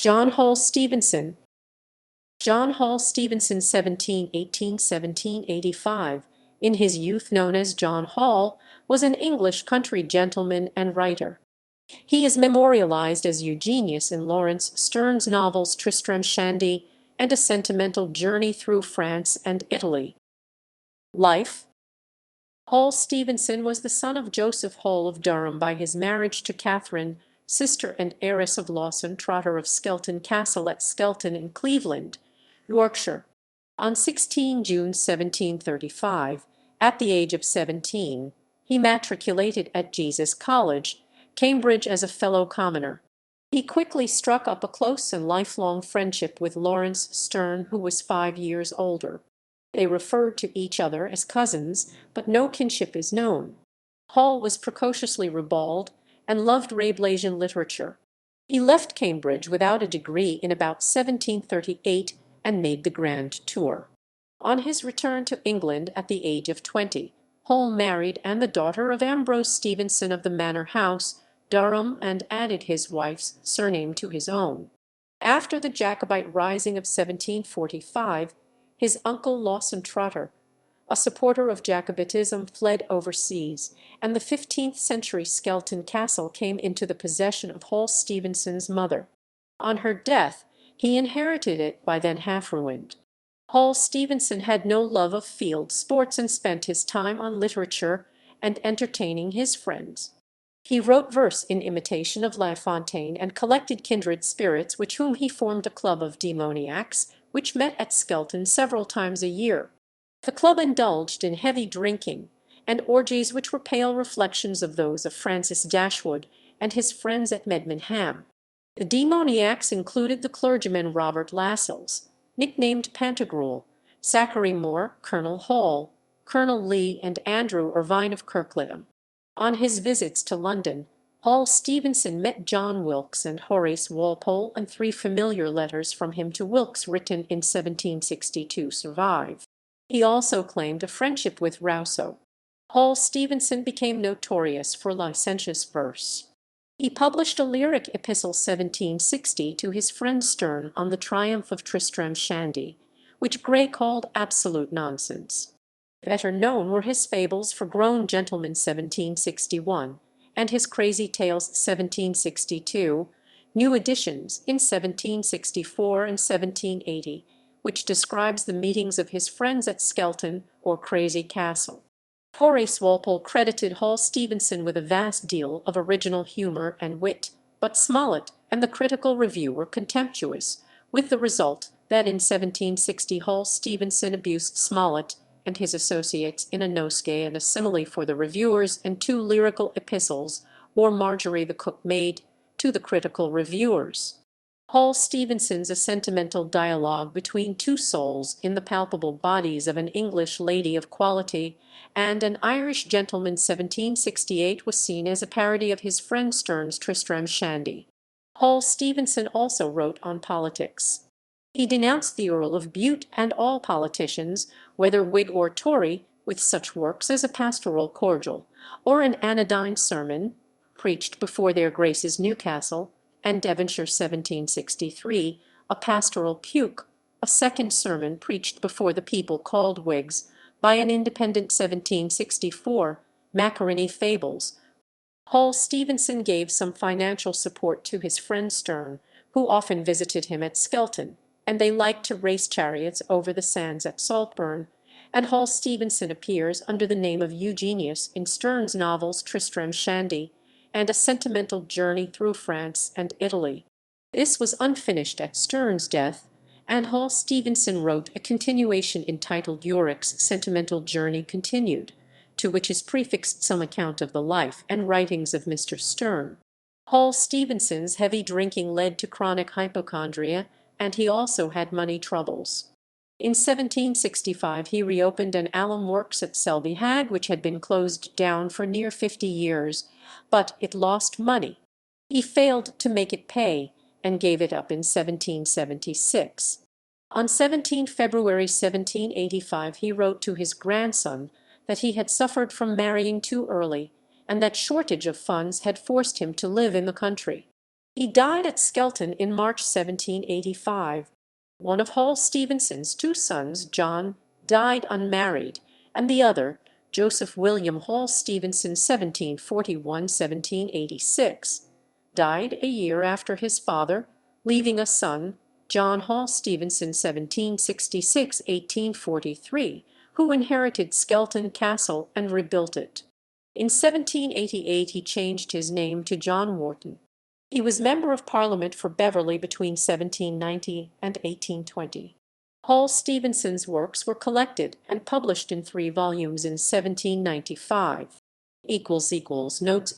John Hall-Stevenson. John Hall-Stevenson 1785, in his youth known as John Hall, was an English country gentleman and writer. He is memorialized as Eugenius in Laurence Sterne's novels Tristram, Shandy, and A Sentimental Journey Through France and Italy. Life. Hall-Stevenson was the son of Joseph Hall of Durham by his marriage to Catherine, sister and heiress of Lawson Trotter of Skelton Castle at Skelton in Cleveland, Yorkshire. On 16 June 1735, at the age of 17, he matriculated at Jesus College, Cambridge as a fellow commoner. He quickly struck up a close and lifelong friendship with Laurence Sterne, who was 5 years older. They referred to each other as cousins, but no kinship is known. Hall was precociously ribald and loved Rabelaisian literature. He left Cambridge without a degree in about 1738 and made the grand tour. On his return to England at the age of 20, Hall married and the daughter of Ambrose Stevenson of the Manor House, Durham, and added his wife's surname to his own. After the Jacobite Rising of 1745, his uncle Lawson Trotter, a supporter of Jacobitism, fled overseas, and the 15th-century Skelton Castle came into the possession of Hall-Stevenson's mother. On her death, he inherited it by then half-ruined. Hall-Stevenson had no love of field sports and spent his time on literature and entertaining his friends. He wrote verse in imitation of La Fontaine and collected kindred spirits with whom he formed a club of demoniacs, which met at Skelton several times a year. The club indulged in heavy drinking and orgies which were pale reflections of those of Francis Dashwood and his friends at Medmenham. The demoniacs included the clergyman Robert Lascelles, nicknamed Pantagruel, Zachary Moore, Colonel Hall, Colonel Lee, and Andrew Irvine of Kirkleatham. On his visits to London, Hall-Stevenson met John Wilkes and Horace Walpole, and 3 familiar letters from him to Wilkes written in 1762 survive. He also claimed a friendship with Rousseau. Hall-Stevenson became notorious for licentious verse. He published a lyric epistle 1760 to his friend Sterne on the triumph of Tristram Shandy, which Gray called absolute nonsense. Better known were his fables for grown gentlemen 1761, and his crazy tales 1762, new editions in 1764 and 1780, which describes the meetings of his friends at Skelton or Crazy Castle. Horace Walpole credited Hall-Stevenson with a vast deal of original humor and wit, but Smollett and the Critical Review were contemptuous, with the result that in 1760 Hall-Stevenson abused Smollett and his associates in a nosegay and a simile for the reviewers, and 2 lyrical epistles, or Marjorie the Cook Maid, to the critical reviewers. Hall-Stevenson's A Sentimental Dialogue between 2 souls in the palpable bodies of an English lady of quality and an Irish gentleman 1768 was seen as a parody of his friend Sterne's Tristram Shandy. Hall-Stevenson also wrote on politics. He denounced the Earl of Bute and all politicians, whether Whig or Tory, with such works as A Pastoral Cordial, or An Anodyne Sermon, preached before their Graces Newcastle, and Devonshire 1763, A Pastoral Puke, a second sermon preached before the people called Whigs, by an Independent 1764, Macaroni Fables. Hall-Stevenson gave some financial support to his friend Sterne, who often visited him at Skelton, and they liked to race chariots over the sands at Saltburn, and Hall-Stevenson appears under the name of Eugenius in Sterne's novels Tristram Shandy and A Sentimental Journey Through France and Italy. This was unfinished at Sterne's death, and Hall-Stevenson wrote a continuation entitled Yorick's Sentimental Journey Continued, to which is prefixed some account of the life and writings of Mr. Sterne. Hall-Stevenson's heavy drinking led to chronic hypochondria, and he also had money troubles. In 1765 he reopened an alum works at Selby Hag, which had been closed down for near 50 years, but it lost money. He failed to make it pay, and gave it up in 1776. On 17 February 1785 he wrote to his grandson that he had suffered from marrying too early, and that shortage of funds had forced him to live in the country. He died at Skelton in March 1785. One of Hall-Stevenson's two sons, John, died unmarried, and the other, Joseph William Hall-Stevenson (1741–1786), died a year after his father, leaving a son, John Hall-Stevenson (1766–1843), who inherited Skelton Castle and rebuilt it. In 1788 he changed his name to John Wharton. He was Member of Parliament for Beverley between 1790 and 1820. Hall-Stevenson's works were collected and published in 3 volumes in 1795. Notes